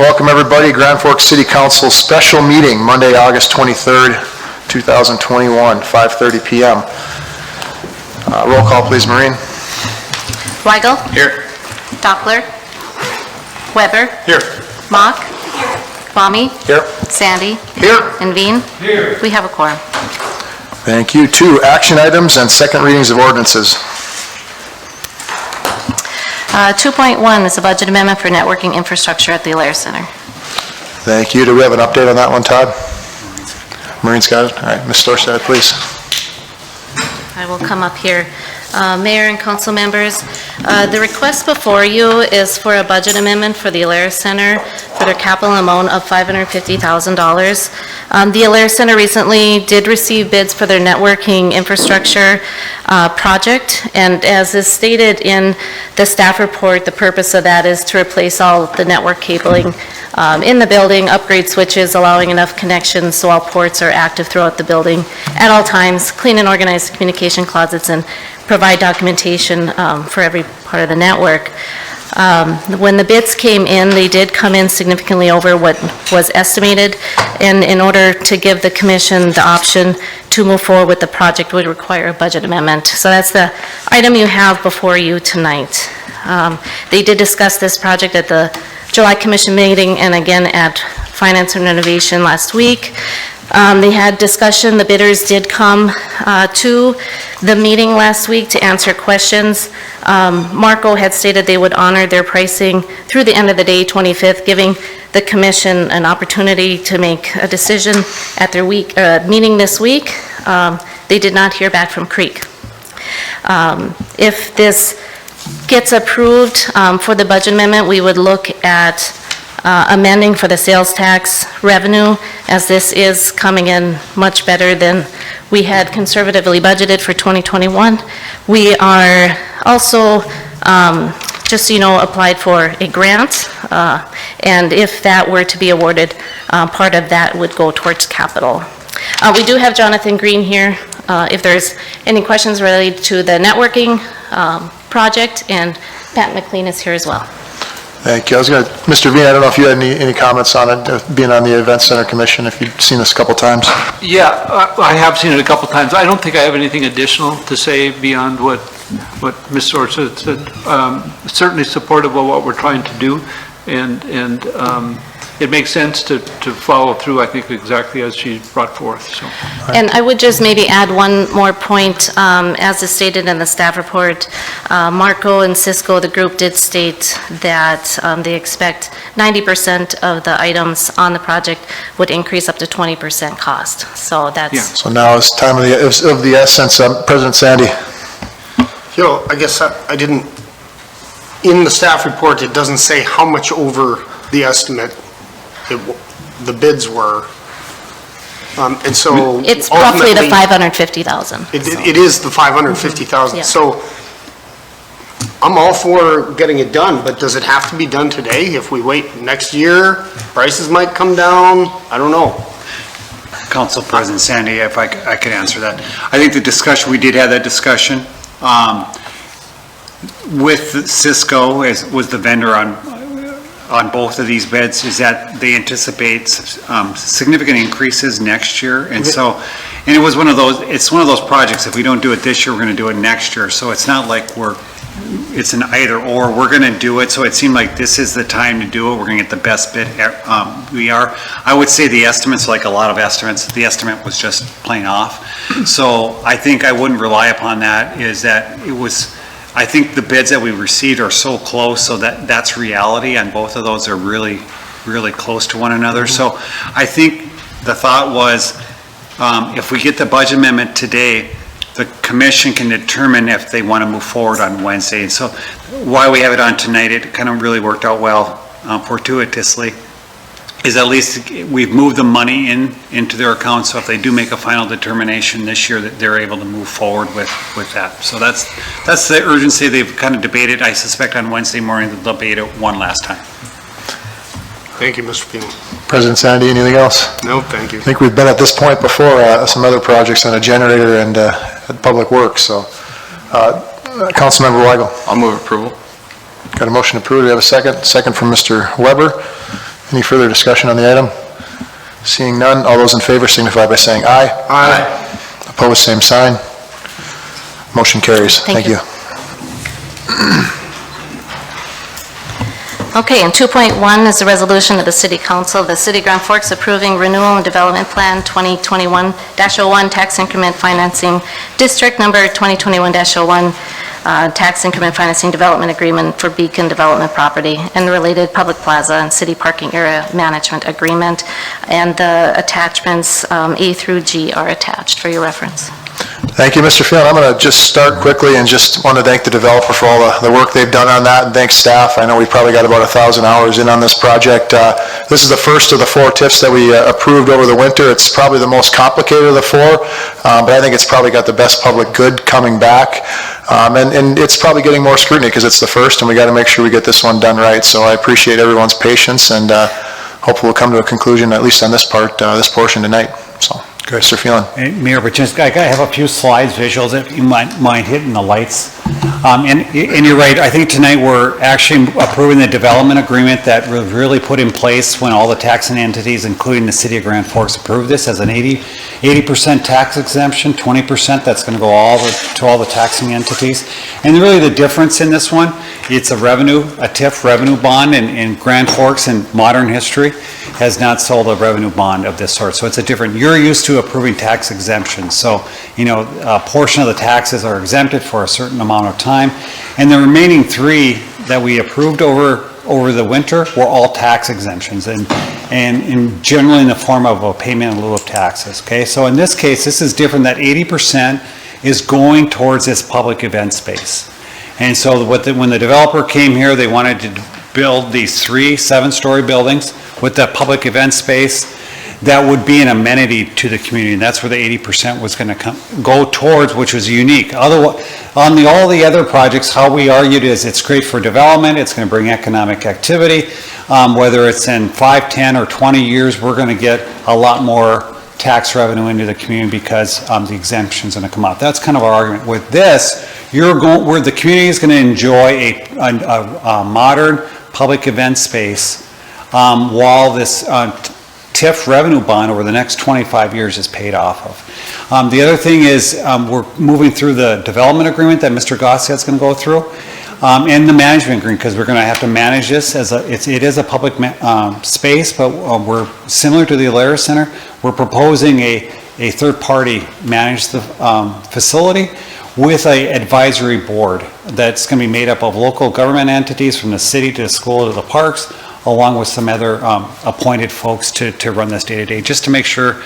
Welcome everybody, Grand Forks City Council special meeting, Monday, August 23rd, 2021, 5:30 p.m. Roll call please, Maureen. Weigel. Here. Doppler. Weber. Here. Mock. Here. Bommy. Here. Sandy. Here. And Veen. Here. We have a quorum. Thank you. 2 action items and second readings of ordinances. 2.1 is a budget amendment for networking infrastructure at the Alair Center. Thank you. Do we have an update on that one, Todd? Maureen's got it. All right, Ms. Storstad, please. I will come up here. Mayor and council members, the request before you is for a budget amendment for the Alair Center for their capital amount of $550,000. The Alair Center recently did receive bids for their networking infrastructure project, and as is stated in the staff report, the purpose of that is to replace all the network cabling in the building, upgrade switches, allowing enough connections so all ports are active throughout the building at all times, clean and organize the communication closets, and provide documentation for every part of the network. When the bids came in, they did come in significantly over what was estimated, and in order to give the commission the option to move forward with the project would require a budget amendment. So that's the item you have before you tonight. They did discuss this project at the July Commission meeting and again at Finance and Renovation last week. They had discussion. The bidders did come to the meeting last week to answer questions. Marco had stated they would honor their pricing through the end of the day, 25th, giving the commission an opportunity to make a decision at their meeting this week. They did not hear back from Creek. If this gets approved for the budget amendment, we would look at amending for the sales tax revenue, as this is coming in much better than we had conservatively budgeted for 2021. We are also, just so you know, applied for a grant, and if that were to be awarded, part of that would go towards capital. We do have Jonathan Green here if there's any questions related to the networking project, and Pat McLean is here as well. Thank you. Mr. Veen, I don't know if you had any comments on it, being on the Event Center Commission, if you've seen this a couple times. Yeah, I have seen it a couple times. I don't think I have anything additional to say beyond what Ms. Storstad said. Certainly supportive of what we're trying to do, and it makes sense to follow through, I think, exactly as she brought forth. So. And I would just maybe add one more point, as is stated in the staff report. Marco and Cisco, the group, did state that they expect 90% of the items on the project would increase up to 20% cost. So that's... Yeah. So now it's time of the essence. President Sandy. You know, I guess I didn't, in the staff report, it doesn't say how much over the estimate the bids were. And so it's roughly the 550,000. It is the 550,000. Yeah. So I'm all for getting it done, but does it have to be done today? If we wait next year, prices might come down. I don't know. Council President Sandy, if I could answer that. I think the discussion, we did have that discussion with Cisco, was the vendor on both of these bids, is that they anticipate significant increases next year. And so, and it was it's one of those projects, if we don't do it this year, we're going to do it next year. So it's not like it's an either or, we're going to do it. So it seemed like this is the time to do it. We're going to get the best bid I would say the estimates, like a lot of estimates, the estimate was just plain off. So I think I wouldn't rely upon that, I think the bids that we received are so close, so that's reality, and both of those are really, really close to one another. So I think the thought was, if we get the budget amendment today, the commission can determine if they want to move forward on Wednesday. And so why we have it on tonight, it kind of really worked out well, fortuitously, is at least we've moved the money into their account, so if they do make a final determination this year, that they're able to move forward with that. So that's the urgency. They've kind of debated, I suspect on Wednesday morning they'll debate it one last time. Thank you, Mr. Pino. President Sandy, anything else? No, thank you. I think we've been at this point before, some other projects on a generator and at Public Works. So, Councilmember Weigel. I'll move approval. Got a motion approved. Do we have a second? Second from Mr. Weber. Any further discussion on the item? Seeing none, all those in favor signify by saying aye. Aye. Opposed, same sign. Motion carries. Thank Thank you. Okay, and 2.1 is a resolution of the City Council of the City of Grand Forks approving Renewal and Development Plan 2021-01 Tax Increment Financing District Number 2021-01 Tax Increment Financing Development Agreement for Beacon Development Property and the related Public Plaza and City Parking Area Management Agreement. And the attachments A through G are attached for your reference. Thank you, Mr. Phelan. I'm going to just start quickly and just want to thank the developer for all the work they've done on that, and thank staff. I know we probably got about 1,000 hours in on this project. This is the first of the 4 TIFs that we approved over the winter. It's probably the most complicated of the 4, but I think it's probably got the best public good coming back. And it's probably getting more scrutiny because it's the first, and we got to make sure we get this one done right. So I appreciate everyone's patience, and hopefully we'll come to a conclusion, at least on this part, this portion tonight. So, go ahead, Mr. Phelan. Mayor Baczynski, I have a few slides, visuals, if you mind hitting the lights. And you're right, I think tonight we're actually approving the development agreement that was really put in place when all the taxing entities, including the City of Grand Forks, approved this as an 80% tax exemption, 20% that's going to go to all the taxing entities. And really the difference in this one, it's a TIF revenue bond, in Grand Forks in modern history has not sold a revenue bond of this sort. So it's a different, you're used to approving tax exemptions. So, you know, a portion of the taxes are exempted for a certain amount of time. And the remaining 3 that we approved over the winter were all tax exemptions and generally in the form of a payment in lieu of taxes, okay? So in this case, this is different, that 80% is going towards this public event space. And so when the developer came here, they wanted to build these 3 7-story buildings with the public event space that would be an amenity to the community, and that's where the 80% was going to go towards, which was unique. Otherwise, on all the other projects, how we argued is it's great for development, it's going to bring economic activity. Whether it's in 5, 10, or 20 years, we're going to get a lot more tax revenue into the community because the exemption's going to come out. That's kind of our argument. With this, where the community is going to enjoy a modern public event space while this TIF revenue bond over the next 25 years is paid off of. The other thing is we're moving through the development agreement that Mr. Gossett's going to go through and the management agreement, because we're going to have to manage this as it is a public space, but we're similar to the Alaris Center. We're proposing a third party manage the facility with an advisory board that's going to be made up of local government entities from the city to the school to the parks, along with some other appointed folks to run this day-to-day, just to make sure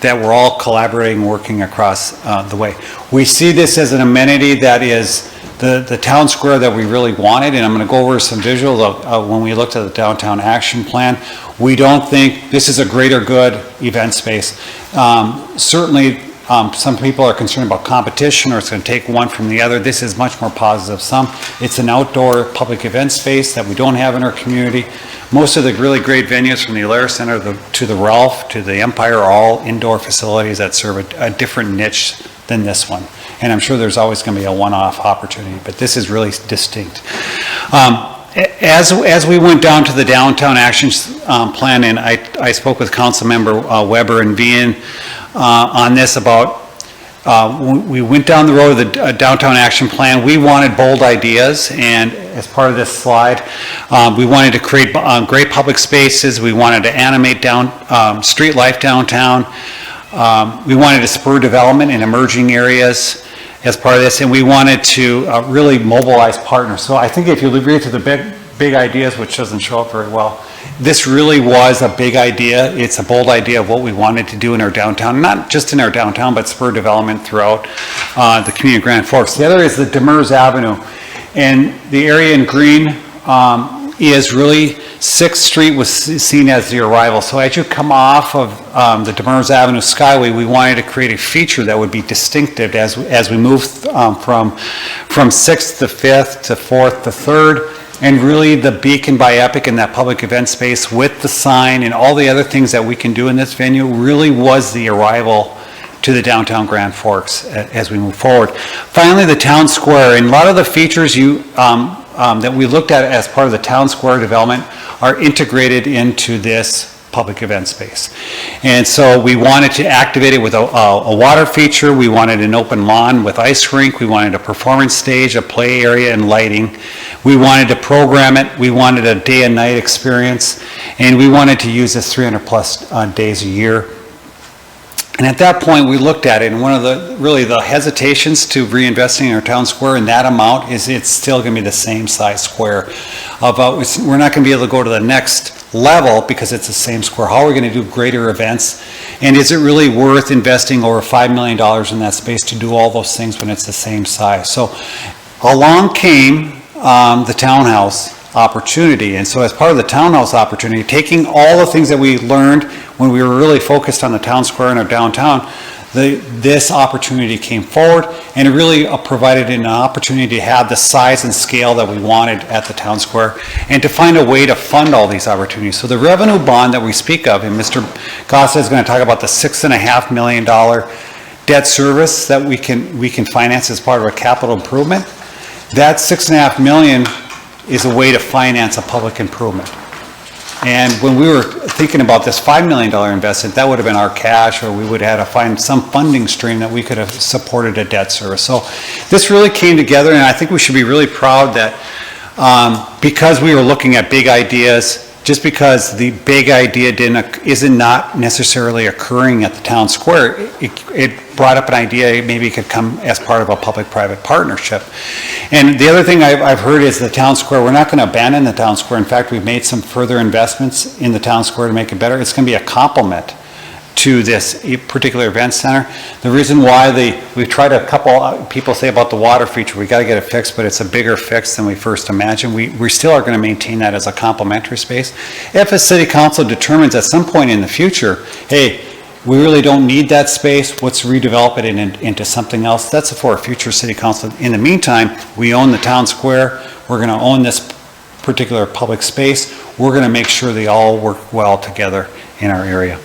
that we're all collaborating, working across the way. We see this as an amenity that is the town square that we really wanted, and I'm going to go over some visuals of when we looked at the downtown action plan. We don't think this is a greater good event space. Certainly, some people are concerned about competition, or it's going to take one from the other. This is much more positive. It's an outdoor public event space that we don't have in our community. Most of the really great venues, from the Alaris Center to the Ralph to the Empire, are all indoor facilities that serve a different niche than this one. And I'm sure there's always going to be a one-off opportunity, but this is really distinct. As we went down to the downtown action plan, and I spoke with Councilmember Weber and Vian on this about, we went down the road of the downtown action plan. We wanted bold ideas, and as part of this slide, we wanted to create great public spaces. We wanted to animate street life downtown. We wanted to spur development in emerging areas as part of this, and we wanted to really mobilize partners. So I think if you read through the big ideas, which doesn't show up very well, this really was a big idea. It's a bold idea of what we wanted to do in our downtown, not just in our downtown, but spur development throughout the community of Grand Forks. The other is the Demers Avenue, and the area in green is really 6th Street was seen as the arrival. So as you come off of the Demers Avenue Skyway, we wanted to create a feature that would be distinctive as we move from 6th to 5th to 4th to 3rd. And really the Beacon by Epic and that public event space with the sign and all the other things that we can do in this venue really was the arrival to the downtown Grand Forks as we move forward. Finally, the town square, and a lot of the features that we looked at as part of the town square development are integrated into this public event space. And so we wanted to activate it with a water feature, we wanted an open lawn with ice rink, we wanted a performance stage, a play area, and lighting. We wanted to program it, we wanted a day and night experience, and we wanted to use this 300+ days a year. And at that point, we looked at it, and one of the hesitations to reinvesting in our town square in that amount is it's still going to be the same size square. We're not going to be able to go to the next level because it's the same square. How are we going to do greater events? And is it really worth investing over $5 million in that space to do all those things when it's the same size? So along came the townhouse opportunity. And so as part of the townhouse opportunity, taking all the things that we learned when we were really focused on the town square and our downtown, this opportunity came forward, and it really provided an opportunity to have the size and scale that we wanted at the town square and to find a way to fund all these opportunities. So the revenue bond that we speak of, and Mr. Costa is going to talk about the $6.5 million debt service that we can finance as part of a capital improvement. That $6.5 million is a way to finance a public improvement. And when we were thinking about this $5 million investment, that would have been our cash, or we would have had to find some funding stream that we could have supported a debt service. So this really came together, and I think we should be really proud that because we were looking at big ideas, just because the big idea isn't not necessarily occurring at the town square, it brought up an idea maybe it could come as part of a public-private partnership. And the other thing I've heard is the town square, we're not going to abandon the town square. In fact, we've made some further investments in the town square to make it better. It's going to be a complement to this particular event center. The reason why we've tried a couple, people say about the water feature, we got to get it fixed, but it's a bigger fix than we first imagined. We still are going to maintain that as a complementary space. If a city council determines at some point in the future, hey, we really don't need that space, let's redevelop it into something else, that's for a future city council. In the meantime, we own the town square, we're going to own this particular public space, we're going to make sure they all work well together in our area.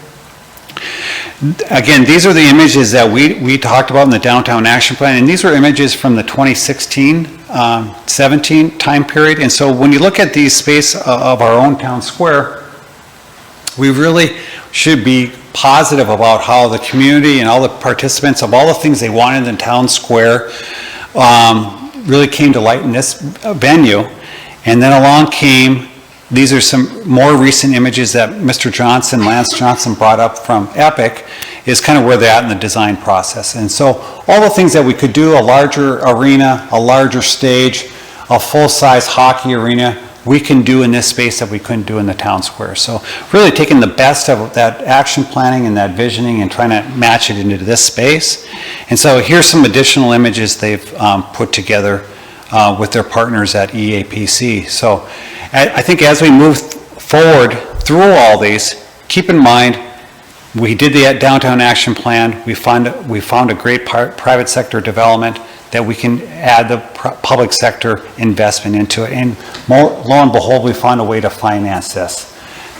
Again, these are the images that we talked about in the Downtown Action Plan, and these were images from the 2016-17 time period. And so when you look at the space of our own town square, we really should be positive about how the community and all the participants of all the things they wanted in town square really came to light in this venue. And then along came, these are some more recent images that Mr. Johnson, Lance Johnson brought up from Epic, is kind of where they're at in the design process. And so all the things that we could do, a larger arena, a larger stage, a full-size hockey arena, we can do in this space that we couldn't do in the town square. So really taking the best of that action planning and that visioning and trying to match it into this space. And so here's some additional images they've put together with their partners at EAPC. So I think as we move forward through all these, keep in mind, we did the Downtown Action Plan. We found a great private sector development that we can add the public sector investment into it. And lo and behold, we found a way to finance this,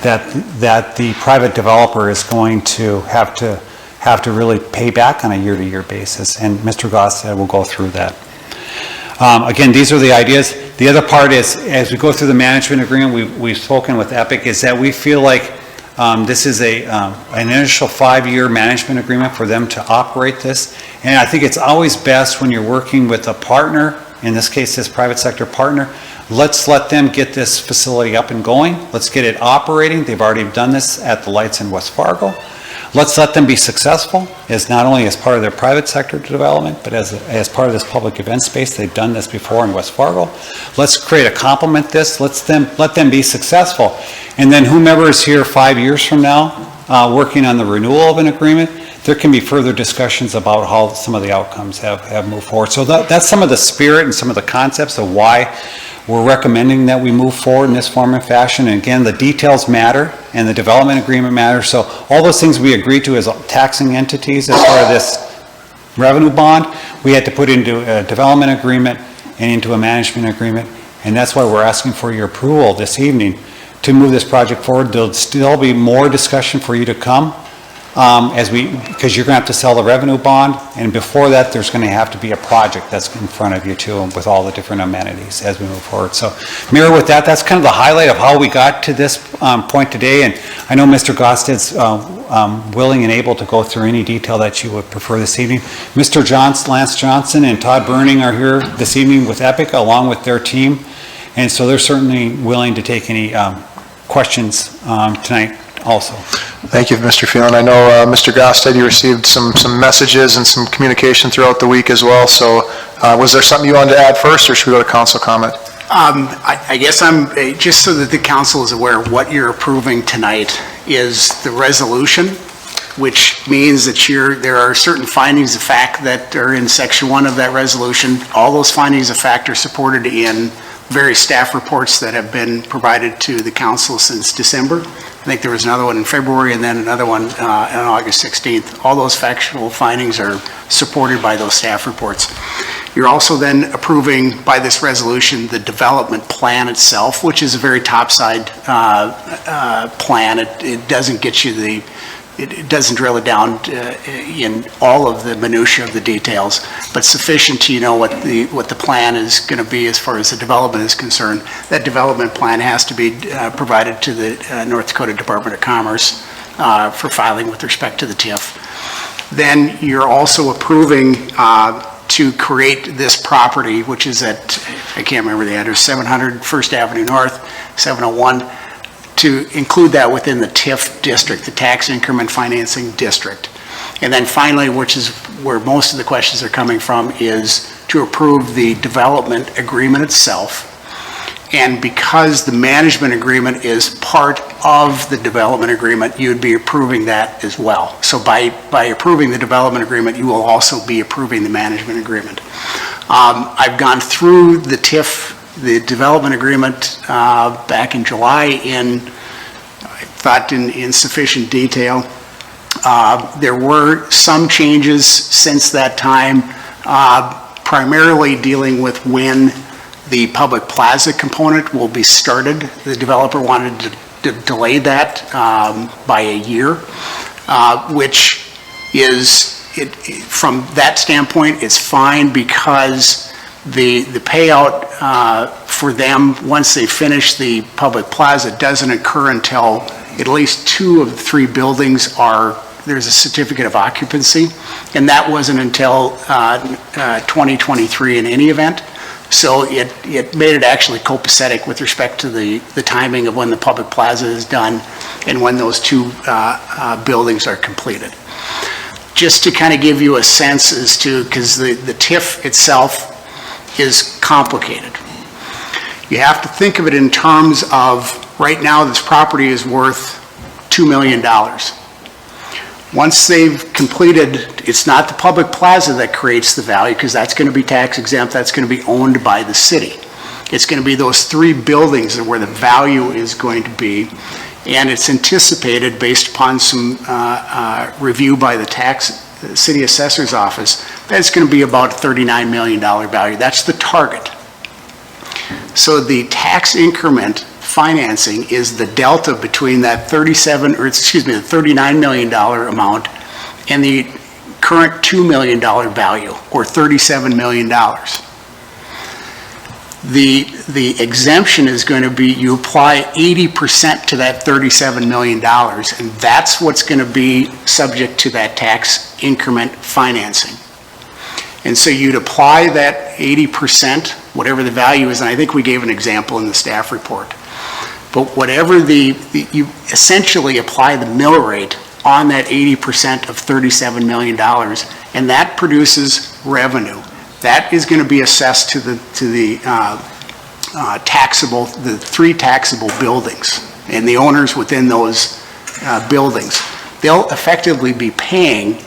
that the private developer is going to have to really pay back on a year-to-year basis. And Mr. Goss will go through that. Again, these are the ideas. The other part is, as we go through the management agreement, we've spoken with Epic, is that we feel like this is an initial 5-year management agreement for them to operate this. And I think it's always best when you're working with a partner, in this case, this private sector partner, let's let them get this facility up and going. Let's get it operating. They've already done this at the lights in West Fargo. Let's let them be successful, as not only as part of their private sector development, but as part of this public event space. They've done this before in West Fargo. Let's create a complement this. Let them be successful. And then whomever is here 5 years from now, working on the renewal of an agreement, there can be further discussions about how some of the outcomes have moved forward. So that's some of the spirit and some of the concepts of why we're recommending that we move forward in this form and fashion. And again, the details matter and the development agreement matters. So all those things we agreed to as taxing entities as part of this revenue bond, we had to put into a development agreement and into a management agreement. And that's why we're asking for your approval this evening to move this project forward. There'll still be more discussion for you to come because you're going to have to sell the revenue bond, and before that, there's going to have to be a project that's in front of you too, with all the different amenities as we move forward. So, Mayor, with that, that's kind of the highlight of how we got to this point today, and I know Mr. Gosted's willing and able to go through any detail that you would prefer this evening. Mr. Lance Johnson and Todd Burning are here this evening with Epic, along with their team, and so they're certainly willing to take any questions tonight also. Thank you, Mr. Phelan. I know, Mr. Gosted, you received some messages and some communication throughout the week as well, so was there something you wanted to add first, or should we go to council comment? I guess just so that the council is aware, what you're approving tonight is the resolution, which means that there are certain findings of fact that are in section 1 of that resolution. All those findings of fact are supported in various staff reports that have been provided to the council since December. I think there was another one in February and then another one on August 16th. All those factual findings are supported by those staff reports. You're also then approving by this resolution the development plan itself, which is a very topside plan. It doesn't get you it doesn't drill it down in all of the minutia of the details, but sufficient to what the plan is going to be as far as the development is concerned. That development plan has to be provided to the North Dakota Department of Commerce for filing with respect to the TIF. Then you're also approving to create this property, which is at, I can't remember the address, 700 First Avenue North, 701, to include that within the TIF district, the Tax Increment Financing District. And then finally, which is where most of the questions are coming from, is to approve the development agreement itself. And because the management agreement is part of the development agreement, you would be approving that as well. So by approving the development agreement, you will also be approving the management agreement. I've gone through the TIF, the development agreement back in July in sufficient detail. There were some changes since that time, primarily dealing with when the public plaza component will be started. The developer wanted to delay that by a year, which is, from that standpoint, it's fine because the payout for them, once they finish the public plaza, doesn't occur until at least 2 of the 3 buildings there's a certificate of occupancy, and that wasn't until 2023 in any event. So it made it actually copacetic with respect to the timing of when the public plaza is done and when those 2 buildings are completed. Just to kind of give you a sense as to, because the TIF itself is complicated. You have to think of it in terms of, right now this property is worth $2 million. Once they've completed, it's not the public plaza that creates the value, because that's going to be tax exempt, that's going to be owned by the city. It's going to be those 3 buildings where the value is going to be, and it's anticipated based upon some review by the city assessor's office, that it's going to be about a $39 million value. That's the target. So the tax increment financing is the delta between that the $39 million amount and the current $2 million value, or $37 million. The exemption is going to be, you apply 80% to that $37 million, and that's what's going to be subject to that tax increment financing. And so you'd apply that 80%, whatever the value is, and I think we gave an example in the staff report. But whatever you essentially apply the mill rate on that 80% of $37 million, and that produces revenue. That is going to be assessed to the 3 taxable buildings and the owners within those buildings. They'll effectively be paying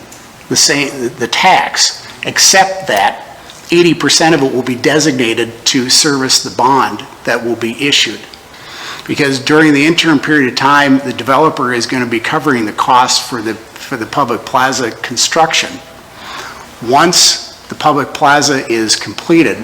the tax, except that 80% of it will be designated to service the bond that will be issued. Because during the interim period of time, the developer is going to be covering the cost for the public plaza construction. Once the public plaza is completed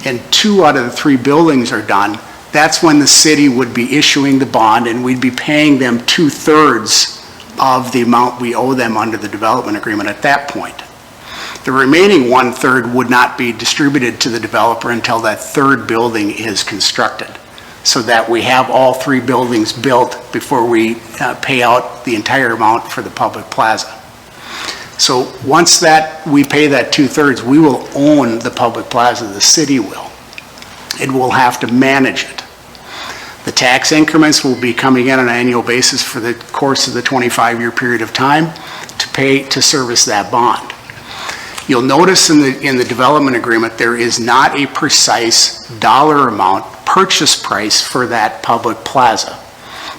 and 2 out of the 3 buildings are done, that's when the city would be issuing the bond, and we'd be paying them 2/3 of the amount we owe them under the development agreement at that point. The remaining 1/3 would not be distributed to the developer until that third building is constructed, so that we have all 3 buildings built before we pay out the entire amount for the public plaza. So once we pay that 2/3, we will own the public plaza, the city will. It will have to manage it. The tax increments will be coming in on an annual basis for the course of the 25-year period of time to service that bond. You'll notice in the development agreement, there is not a precise dollar amount, purchase price for that public plaza.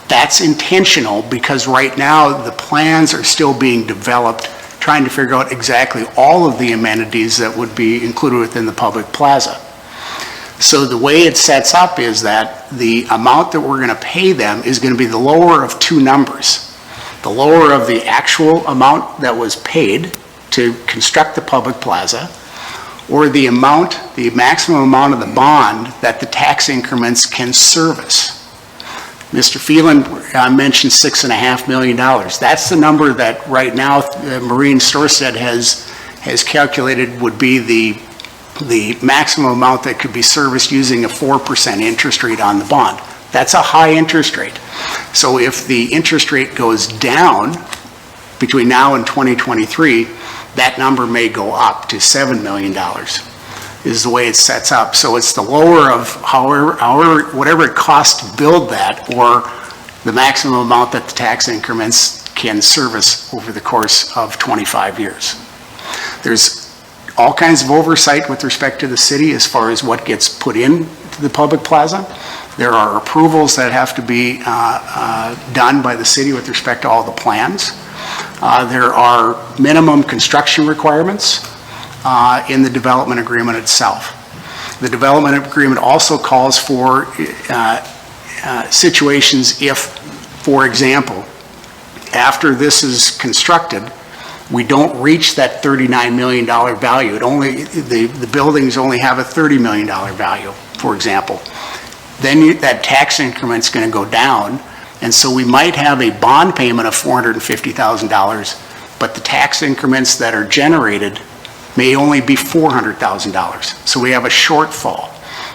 That's intentional because right now the plans are still being developed, trying to figure out exactly all of the amenities that would be included within the public plaza. So the way it sets up is that the amount that we're going to pay them is going to be the lower of 2 numbers. The lower of the actual amount that was paid to construct the public plaza, or the maximum amount of the bond that the tax increments can service. Mr. Phelan mentioned $6.5 million. That's the number that right now Maureen Storstad has calculated would be the maximum amount that could be serviced using a 4% interest rate on the bond. That's a high interest rate. So if the interest rate goes down between now and 2023, that number may go up to $7 million, is the way it sets up. So it's the lower of whatever it costs to build that, or the maximum amount that the tax increments can service over the course of 25 years. There's all kinds of oversight with respect to the city as far as what gets put into the public plaza. There are approvals that have to be done by the city with respect to all the plans. There are minimum construction requirements in the development agreement itself. The development agreement also calls for situations if, for example, after this is constructed, we don't reach that $39 million value. The buildings only have a $30 million value, for example. Then that tax increment's going to go down, and so we might have a bond payment of $450,000, but the tax increments that are generated may only be $400,000. So we have a shortfall.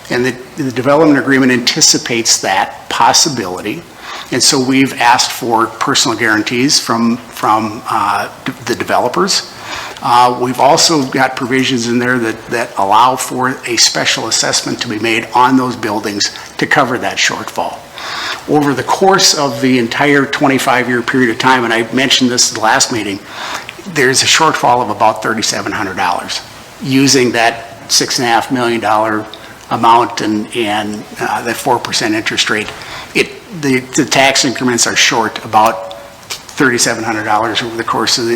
And the development agreement anticipates that possibility. And so we've asked for personal guarantees from the developers. We've also got provisions in there that allow for a special assessment to be made on those buildings to cover that shortfall. Over the course of the entire 25-year period of time, and I mentioned this at the last meeting, there's a shortfall of about $3,700 using that $6.5 million amount and the 4% interest rate. The tax increments are short about $3,700 over the course of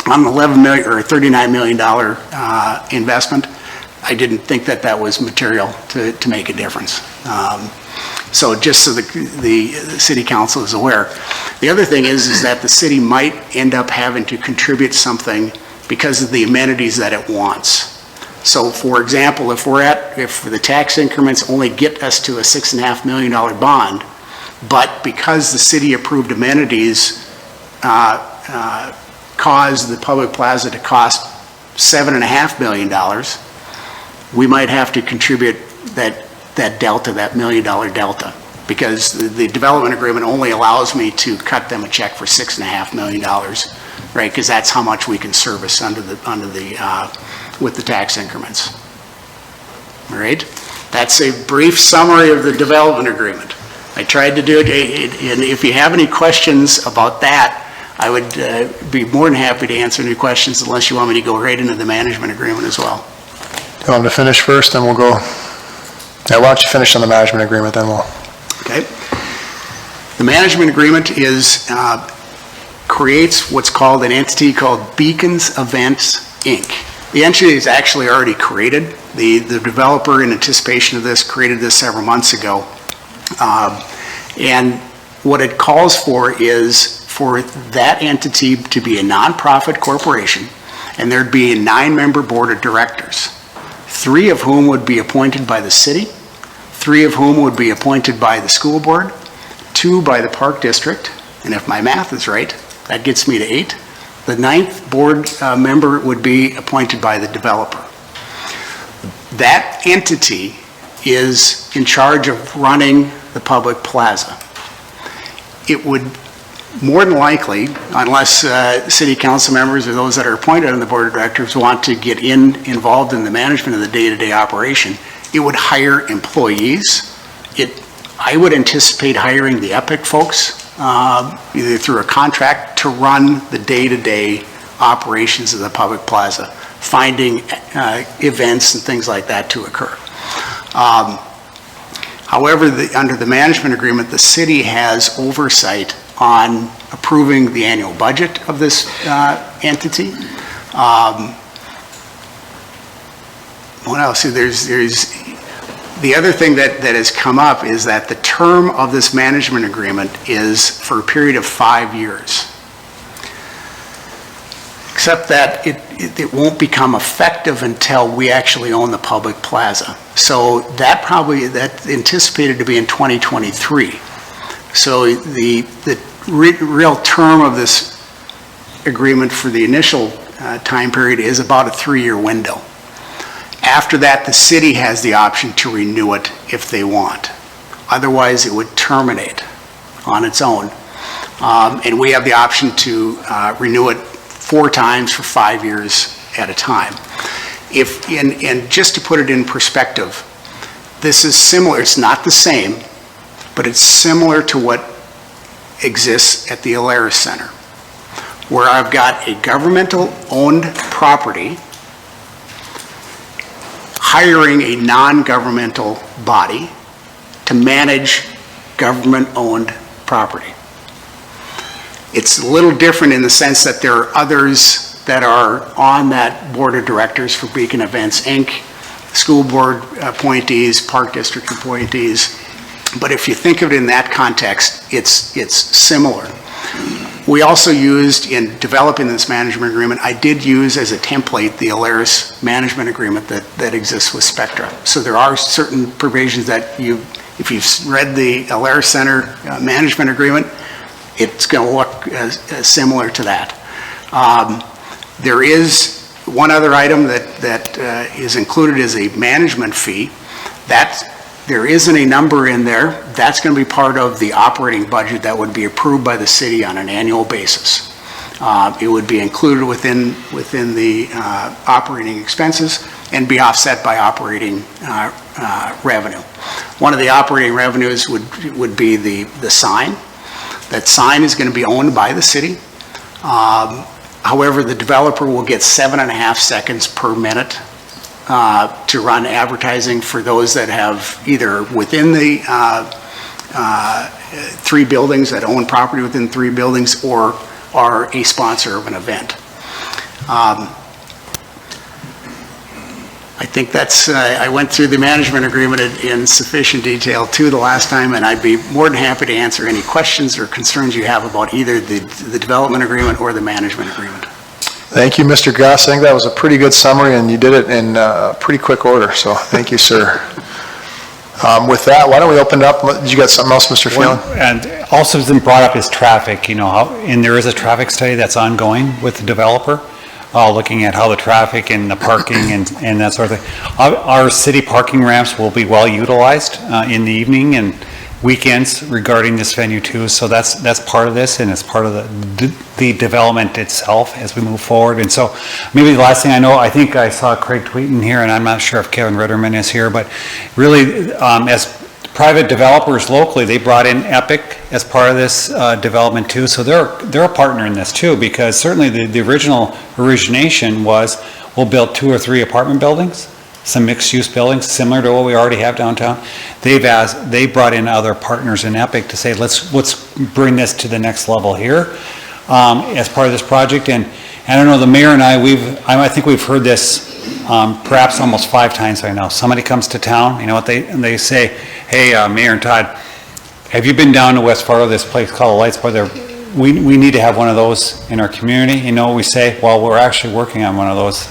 on $11 million or $39 million investment. I didn't think that was material to make a difference. So just so the city council is aware. The other thing is that the city might end up having to contribute something because of the amenities that it wants. So for example, if the tax increments only get us to a $6.5 million bond, but because the city approved amenities caused the public plaza to cost $7.5 million, we might have to contribute that delta, that $1 million delta, because the development agreement only allows me to cut them a check for $6.5 million, right? Because that's how much we can service with the tax increments. All right? That's a brief summary of the development agreement. I tried to do it, and if you have any questions about that, I would be more than happy to answer any questions, unless you want me to go right into the management agreement as well. You want me to finish first, then we'll go? Yeah, why don't you finish on the management agreement, then we'll... Okay. The management agreement creates what's called an entity called Beacons Events, Inc. The entity is actually already created. The developer, in anticipation of this, created this several months ago. And what it calls for is for that entity to be a nonprofit corporation, and there'd be a 9-member board of directors, 3 of whom would be appointed by the city, 3 of whom would be appointed by the school board, 2 by the park district, And if my math is right, that gets me to 8. The 9th board member would be appointed by the developer. That entity is in charge of running the public plaza. It would more than likely, unless city council members or those that are appointed on the board of directors want to get involved in the management of the day-to-day operation, it would hire employees. I would anticipate hiring the Epic folks, either through a contract to run the day-to-day operations of the public plaza, finding events and things like that to occur. However, under the management agreement, the city has oversight on approving the annual budget of this entity. What else? There's the other thing that has come up is that the term of this management agreement is for a period of 5 years. Except that it won't become effective until we actually own the public plaza. So that's anticipated to be in 2023. So the real term of this agreement for the initial time period is about a 3-year window. After that, the city has the option to renew it if they want. Otherwise, it would terminate on its own. And we have the option to renew it 4 times for 5 years at a time. And just to put it in perspective, this is similar, it's not the same, but it's similar to what exists at the Alaris Center, where I've got a governmental-owned property hiring a non-governmental body to manage government-owned property. It's a little different in the sense that there are others that are on that board of directors for Beacon Events, Inc., school board appointees, park district appointees. But if you think of it in that context, it's similar. We also used, in developing this management agreement, I did use as a template the Alaris management agreement that exists with Spectra. So there are certain provisions that if you've read the Alaris Center management agreement, it's going to look similar to that. There is one other item that is included as a management fee. There isn't a number in there. That's going to be part of the operating budget that would be approved by the city on an annual basis. It would be included within the operating expenses and be offset by operating revenue. One of the operating revenues would be the sign. That sign is going to be owned by the city. However, the developer will get 7.5 seconds per minute to run advertising for those that have either within the 3 buildings, that own property within 3 buildings, or are a sponsor of an event. I think I went through the management agreement in sufficient detail too the last time, and I'd be more than happy to answer any questions or concerns you have about either the development agreement or the management agreement. Thank you, Mr. Goss. I think that was a pretty good summary, and you did it in pretty quick order, so thank you, sir. With that, why don't we open it up? Did you got something else, Mr. Phelan? And also has been brought up is traffic, and there is a traffic study that's ongoing with the developer, looking at how the traffic and the parking and that sort of thing. Our city parking ramps will be well utilized in the evening and weekends regarding this venue too, so that's part of this, and it's part of the development itself as we move forward. And so maybe the last thing I think I saw Craig tweeting here, and I'm not sure if Kevin Ritterman is here, but really as private developers locally, they brought in Epic as part of this development too, so they're a partner in this too, because certainly the origination was we'll build 2 or 3 apartment buildings, some mixed-use buildings similar to what we already have downtown. They brought in other partners in Epic to say, let's bring this to the next level here as part of this project. And I don't know, the mayor and I think we've heard this perhaps almost 5 times by now. Somebody comes to town, they say, hey, Mayor and Todd, have you been down to West Fargo, this place called Lights Bar there? We need to have one of those in our community. You know what we say? Well, we're actually working on one of those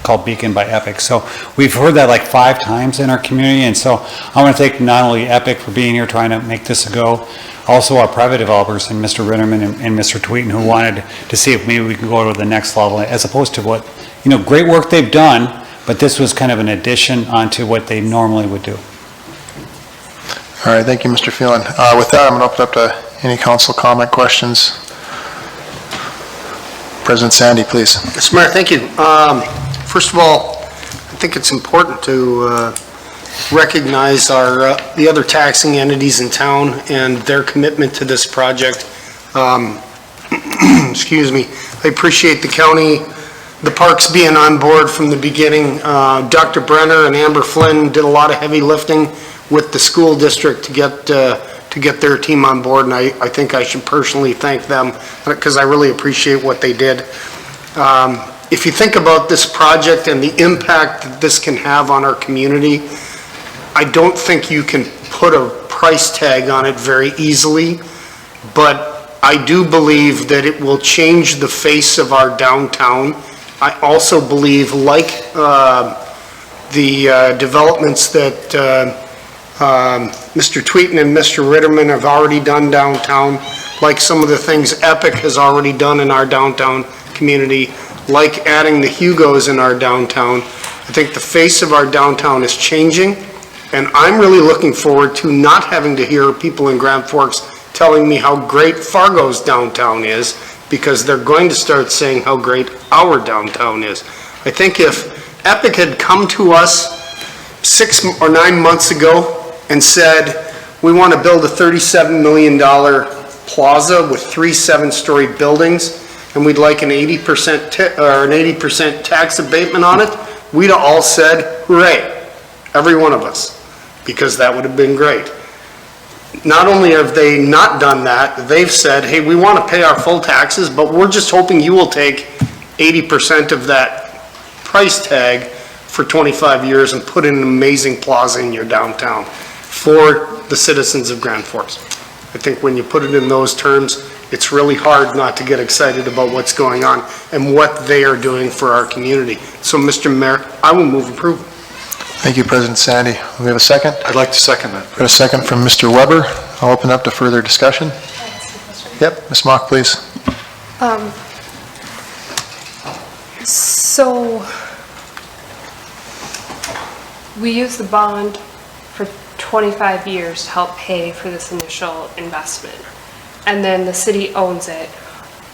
called Beacon by Epic. So we've heard that like 5 times in our community, and so I want to thank not only Epic for being here trying to make this a go, also our private developers and Mr. Ritterman and Mr. Tweeten, who wanted to see if maybe we could go to the next level, as opposed to what, great work they've done, but this was kind of an addition onto what they normally would do. All right, thank you, Mr. Phelan. With that, I'm going to open up to any council comment, questions. President Sandy, please. Mr. Mayor, thank you. First of all, I think it's important to recognize the other taxing entities in town and their commitment to this project. Excuse me. I appreciate the county, the parks being on board from the beginning. Dr. Brenner and Amber Flynn did a lot of heavy lifting with the school district to get their team on board, and I think I should personally thank them because I really appreciate what they did. If you think about this project and the impact that this can have on our community, I don't think you can put a price tag on it very easily, but I do believe that it will change the face of our downtown. I also believe, like the developments that Mr. Tweeten and Mr. Ritterman have already done downtown, like some of the things Epic has already done in our downtown community, like adding the Hugos in our downtown. I think the face of our downtown is changing, and I'm really looking forward to not having to hear people in Grand Forks telling me how great Fargo's downtown is, because they're going to start saying how great our downtown is. I think if Epic had come to us 6 or 9 months ago and said, we want to build a $37 million plaza with 3 7-story buildings, and we'd like an 80% tax abatement on it, we'd have all said, hooray, every one of us, because that would have been great. Not only have they not done that, they've said, hey, we want to pay our full taxes, but we're just hoping you will take 80% of that price tag for 25 years and put in an amazing plaza in your downtown for the citizens of Grand Forks. I think when you put it in those terms, it's really hard not to get excited about what's going on and what they are doing for our community. So, Mr. Mayor, I will move approval. Thank you, President Sandy. We have a second? I'd like to second that. Got a second from Mr. Weber. I'll open up to further discussion. Yep, Ms. Mock, please. So we use the bond for 25 years to help pay for this initial investment, and then the city owns it.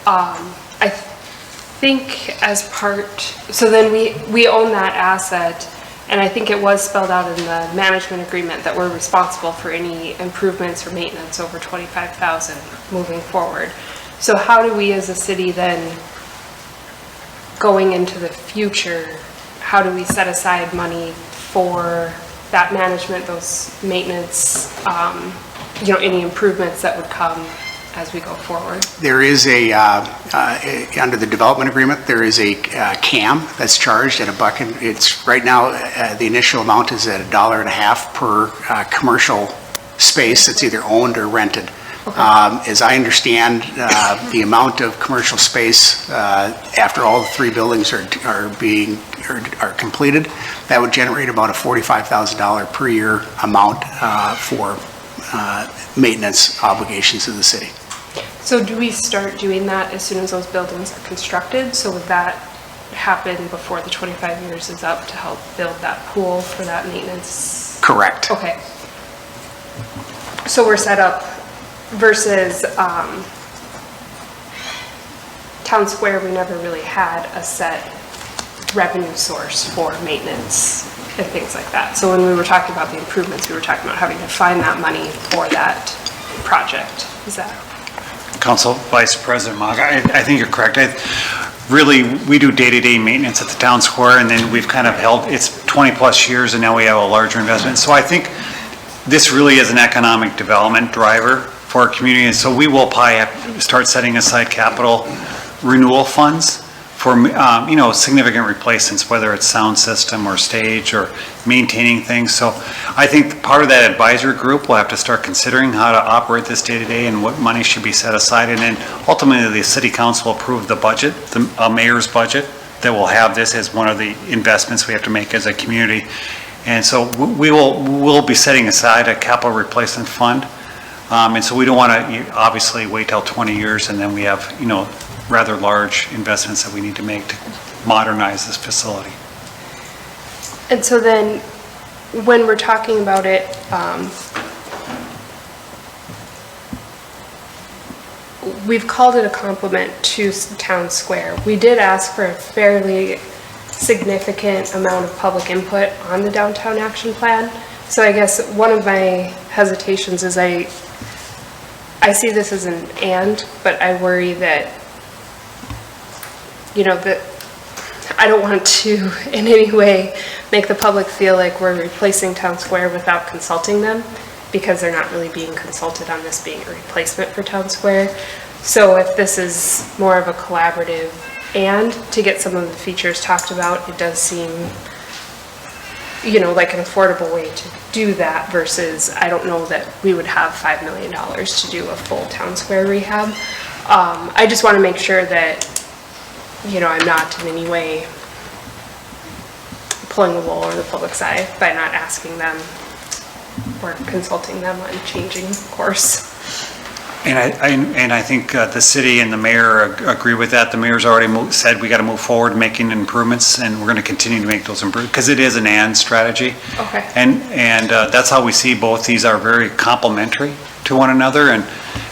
I think as part, so then we own that asset, and I think it was spelled out in the management agreement that we're responsible for any improvements or maintenance over $25,000 moving forward. So how do we as a city then, going into the future, how do we set aside money for that management, those maintenance, any improvements that would come as we go forward? There is under the development agreement, there is a CAM that's charged at $1, and it's right now, the initial amount is at $1.50 per commercial space that's either owned or rented. Okay. As I understand, the amount of commercial space after all the 3 buildings are completed, that would generate about a $45,000 per year amount for maintenance obligations of the city. So do we start doing that as soon as those buildings are constructed? So would that happen before the 25 years is up to help build that pool for that maintenance? Correct. Okay. So we're set up versus Town Square, we never really had a set revenue source for maintenance and things like that. So when we were talking about the improvements, we were talking about having to find that money for that project. Is that? Council Vice President Mock, I think you're correct. Really, we do day-to-day maintenance at the town square, and then we've kind of held, it's 20-plus years, and now we have a larger investment. So I think this really is an economic development driver for our community, and so we will probably have to start setting aside capital renewal funds for, significant replacements, whether it's sound system or stage or maintaining things. So I think part of that advisory group will have to start considering how to operate this day to day and what money should be set aside. And then ultimately the city council will approve the budget, the mayor's budget that will have this as one of the investments we have to make as a community. And so we'll be setting aside a capital replacement fund. And so we don't want to obviously wait till 20 years and then we have, rather large investments that we need to make to modernize this facility. And so then, when we're talking about it, we've called it a complement to Town Square. We did ask for a fairly significant amount of public input on the downtown action plan. So I guess one of my hesitations is I see this as an and, but I worry that, that I don't want to in any way make the public feel like we're replacing Town Square without consulting them, because they're not really being consulted on this being a replacement for Town Square. So if this is more of a collaborative and to get some of the features talked about, it does seem, like an affordable way to do that versus I don't know that we would have $5 million to do a full Town Square rehab. I just want to make sure that, I'm not in any way pulling the wool over the public's eye by not asking them or consulting them on changing course. And I think the city and the mayor agree with that. The mayor's already said we got to move forward making improvements, and we're going to continue to make those improvements because it is an and strategy. Okay. And that's how we see both these are very complementary to one another. And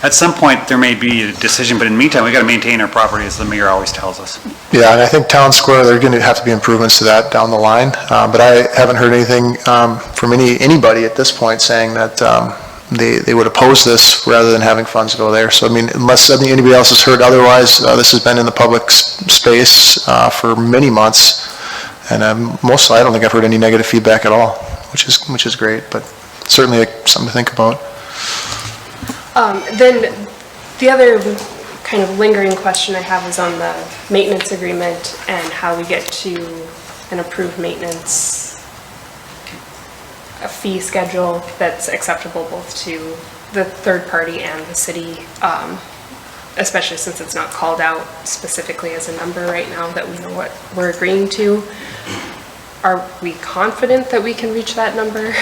at some point there may be a decision, but in the meantime we got to maintain our property, as the mayor always tells us. Yeah, and I think Town Square, there are going to have to be improvements to that down the line, but I haven't heard anything from anybody at this point saying that they would oppose this rather than having funds go there. So, unless anybody else has heard otherwise, this has been in the public space for many months, and mostly I don't think I've heard any negative feedback at all, which is great, but certainly something to think about. Then the other kind of lingering question I have is on the maintenance agreement and how we get to an approved maintenance a fee schedule that's acceptable both to the third party and the city, especially since it's not called out specifically as a number right now that we know what we're agreeing to. Are we confident that we can reach that number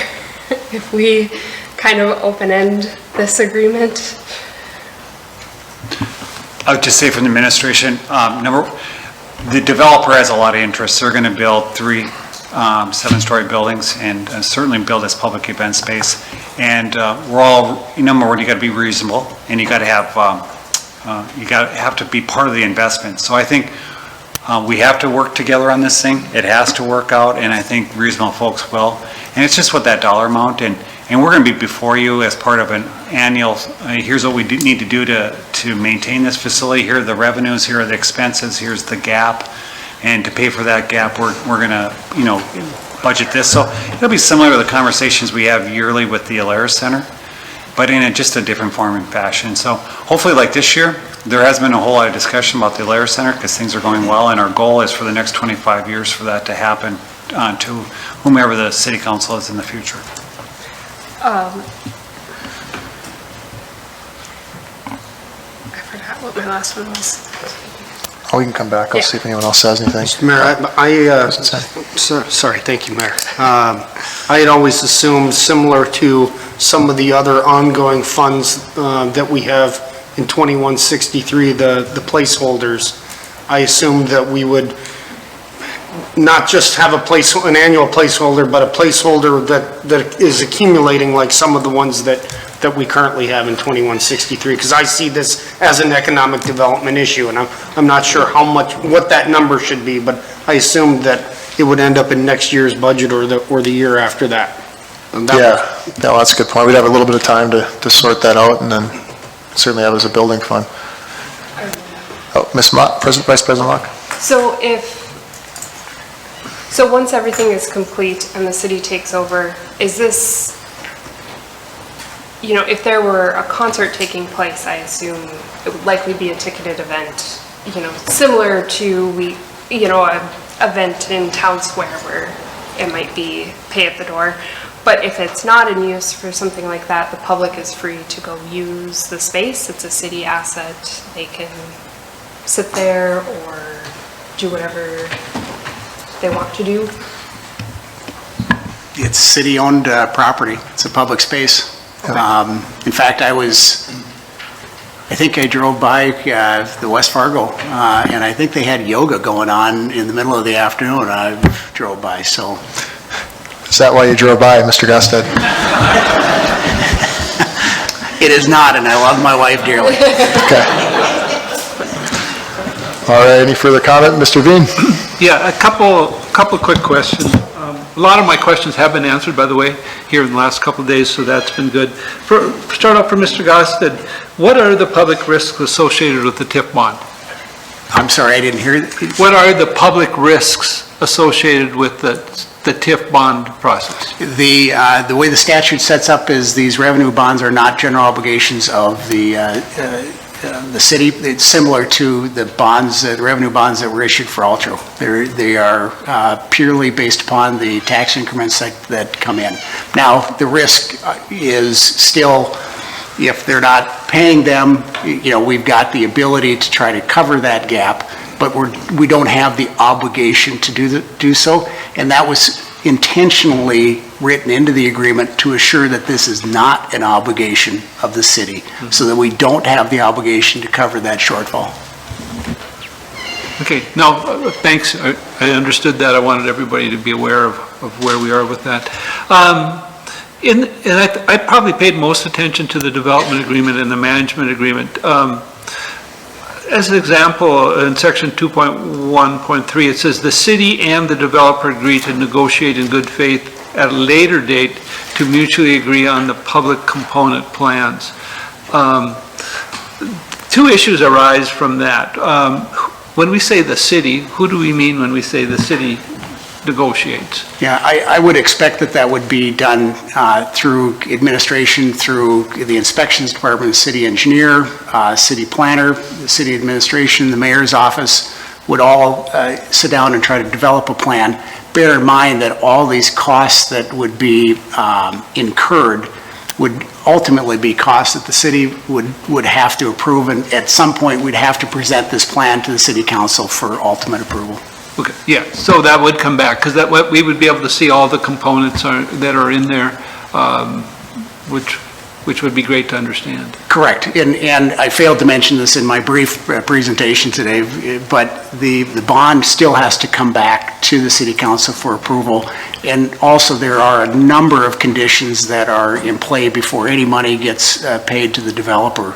if we kind of open-end this agreement? I would just say from the administration, the developer has a lot of interest. They're going to build 3 7-story buildings and certainly build this public event space. And we're all, number one, you got to be reasonable, and you got to have to be part of the investment. So I think we have to work together on this thing. It has to work out, and I think reasonable folks will. And it's just what that dollar amount, and we're going to be before you as part of an annual, here's what we need to do to maintain this facility. Here are the revenues, here are the expenses, here's the gap. And to pay for that gap, we're going to, budget this. So it'll be similar to the conversations we have yearly with the Alaris Center, but in just a different form and fashion. So hopefully like this year, there has been a whole lot of discussion about the Alaris Center because things are going well, and our goal is for the next 25 years for that to happen to whomever the city council is in the future. I forgot what my last one was. Oh, we can come back. I'll see if anyone else has anything. Mr. Mayor, sorry, thank you, Mayor. I had always assumed, similar to some of the other ongoing funds that we have in 2163, the placeholders, I assumed that we would not just have an annual placeholder, but a placeholder that is accumulating like some of the ones that we currently have in 2163, because I see this as an economic development issue, and I'm not sure what that number should be, but I assumed that it would end up in next year's budget or the year after that. Well, that's a good point. We'd have a little bit of time to sort that out, and then certainly have it as a building fund. Oh, Ms. Mott, Vice President Locke? So once everything is complete and the city takes over, is this, if there were a concert taking place, I assume it would likely be a ticketed event, similar to an event in Town Square where it might be pay at the door. But if it's not in use for something like that, the public is free to go use the space. It's a city asset. They can sit there or do whatever they want to do? It's city-owned property. It's a public space. In fact, I think I drove by the West Fargo, and I think they had yoga going on in the middle of the afternoon. I drove by, so. Is that why you drove by, Mr. Gusted? It is not, and I love my wife dearly. Okay. All right, any further comment? Mr. Veen? Yeah, a couple quick questions. A lot of my questions have been answered, by the way, here in the last couple of days, so that's been good. Start off for Mr. Gosted. What are the public risks associated with the TIF bond? I'm sorry, I didn't hear. What are the public risks associated with the TIF bond process? The way the statute sets up is these revenue bonds are not general obligations of the city. It's similar to the bonds, the revenue bonds that were issued for Altro. They are purely based upon the tax increments that come in. Now, the risk is still, if they're not paying them, we've got the ability to try to cover that gap, but we don't have the obligation to do so. And that was intentionally written into the agreement to assure that this is not an obligation of the city, so that we don't have the obligation to cover that shortfall. Okay, no, thanks. I understood that. I wanted everybody to be aware of where we are with that. And I probably paid most attention to the development agreement and the management agreement. As an example, in section 2.1.3, it says the city and the developer agree to negotiate in good faith at a later date to mutually agree on the public component plans. Two issues arise from that. When we say the city, who do we mean when we say the city negotiates? Yeah, I would expect that would be done through administration, through the inspections department, the city engineer, city planner, the city administration, the mayor's office would all sit down and try to develop a plan. Bear in mind that all these costs that would be incurred would ultimately be costs that the city would have to approve, and at some point we'd have to present this plan to the city council for ultimate approval. Okay, yeah, so that would come back, because we would be able to see all the components that are in there, which would be great to understand. Correct, and I failed to mention this in my brief presentation today, but the bond still has to come back to the city council for approval, and also there are a number of conditions that are in play before any money gets paid to the developer,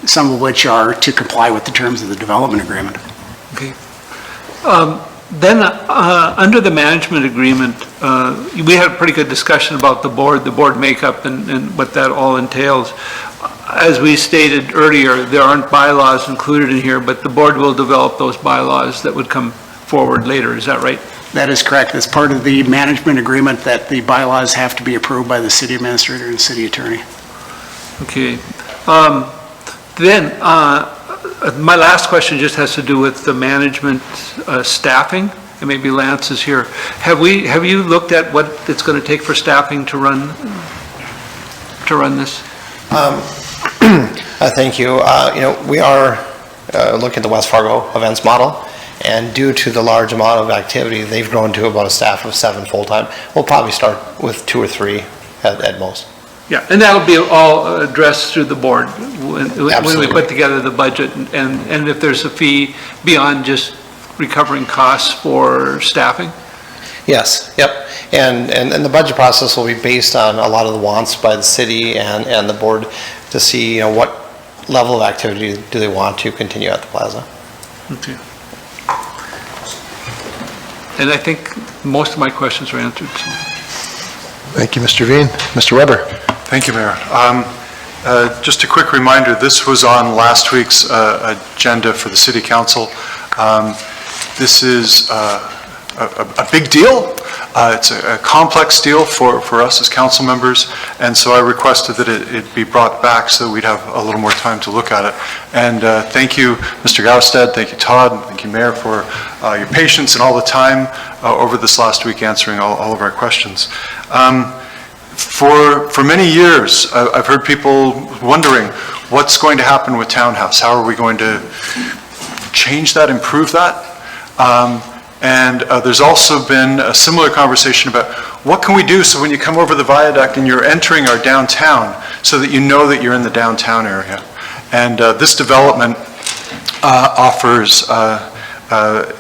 some of which are to comply with the terms of the development agreement. Okay. Then, under the management agreement, we had a pretty good discussion about the board makeup and what that all entails. As we stated earlier, there aren't bylaws included in here, but the board will develop those bylaws that would come forward later. Is that right? That is correct. It's part of the management agreement that the bylaws have to be approved by the city administrator and city attorney. Okay. Then, my last question just has to do with the management staffing, and maybe Lance is here. Have you looked at what it's going to take for staffing to run this? Thank you. We are looking at the West Fargo events model, and due to the large amount of activity, they've grown to about a staff of 7 full-time. We'll probably start with 2 or 3 at most. Yeah, and that'll be all addressed through the board when we put together the budget, and if there's a fee beyond just recovering costs for staffing? Yes, yep. And the budget process will be based on a lot of the wants by the city and the board to see, what level of activity do they want to continue at the plaza. Okay. And I think most of my questions are answered. So. Thank you, Mr. Veen. Mr. Weber? Thank you, Mayor. Just a quick reminder, this was on last week's agenda for the City Council. This is a big deal. It's a complex deal for us as council members, and so I requested that it be brought back so that we'd have a little more time to look at it. And thank you, Mr. Gaustad, thank you, Todd, and thank you, Mayor, for your patience and all the time over this last week answering all of our questions. For many years, I've heard people wondering what's going to happen with Townhouse. How are we going to change that, improve that? And there's also been a similar conversation about what can we do so when you come over the viaduct and you're entering our downtown, so that you know that you're in the downtown area. And this development offers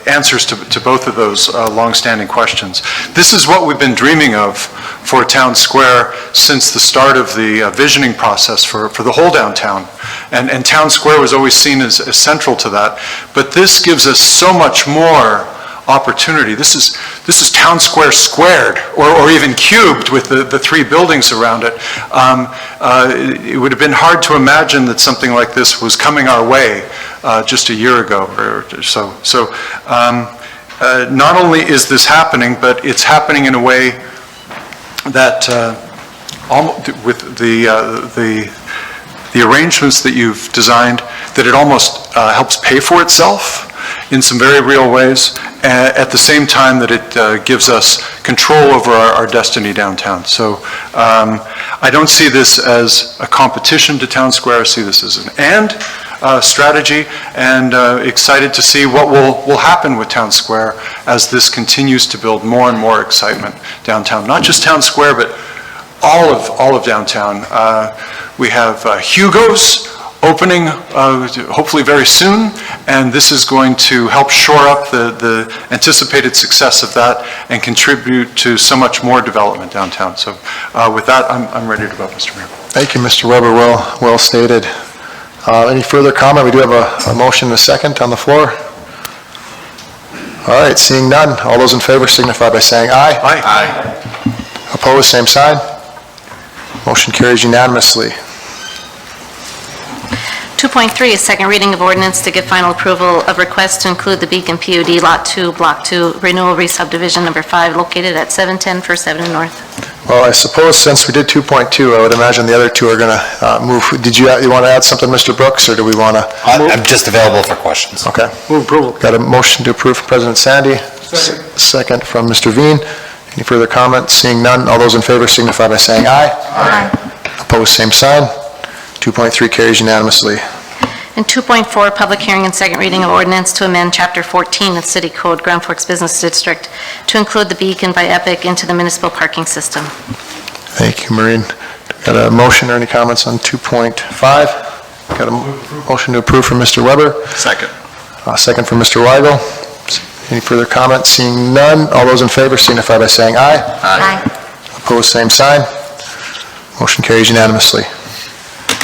answers to both of those longstanding questions. This is what we've been dreaming of for Town Square since the start of the visioning process for the whole downtown. And Town Square was always seen as central to that. But this gives us so much more opportunity. This is Town Square squared, or even cubed with the three buildings around it. It would have been hard to imagine that something like this was coming our way just a year ago or so. So not only is this happening, but it's happening in a way that with the arrangements that you've designed, that it almost helps pay for itself in some very real ways, at the same time that it gives us control over our destiny downtown. So I don't see this as a competition to Town Square. I see this as an and strategy, and excited to see what will happen with Town Square as this continues to build more and more excitement downtown. Not just Town Square, but all of downtown. We have Hugo's opening hopefully very soon, and this is going to help shore up the anticipated success of that and contribute to so much more development downtown. So with that, I'm ready to vote, Mr. Mayor. Thank you, Mr. Weber, well stated. Any further comment? We do have a motion and a second on the floor. All right, seeing none, all those in favor signify by saying aye. Aye. Opposed, same sign. Motion carries unanimously. 2.3 is second reading of ordinance to give final approval of request to include the Beacon PUD Lot 2, Block 2, Renewal Re-Subdivision Number 5, located at 710 First Avenue North. Well, I suppose since we did 2.2, I would imagine the other two are going to move. Did you want to add something, Mr. Brooks, or do we want to? I'm just available for questions. Okay. Move approval. Got a motion to approve from President Sandy. Second from Mr. Veen. Any further comments? Seeing none, all those in favor signify by saying aye. Aye. Opposed, same sign. 2.3 carries unanimously. And 2.4, public hearing and second reading of ordinance to amend Chapter 14 of City Code, Grand Forks Business District, to include the Beacon by Epic into the municipal parking system. Thank you, Maureen. Got a motion or any comments on 2.5? Got a motion to approve from Mr. Weber. Second. Second from Mr. Weigel. Any further comments? Seeing none, all those in favor signify by saying aye. Aye. Opposed, same sign. Motion carries unanimously.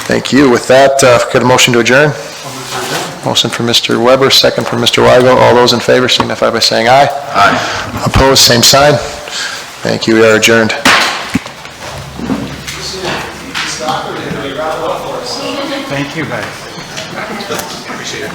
Thank you. With that, got a motion to adjourn? Motion from Mr. Weber, second from Mr. Weigel. All those in favor signify by saying aye. Aye. Opposed, same sign. Thank you. We are adjourned. Thank you, guys. Appreciate it.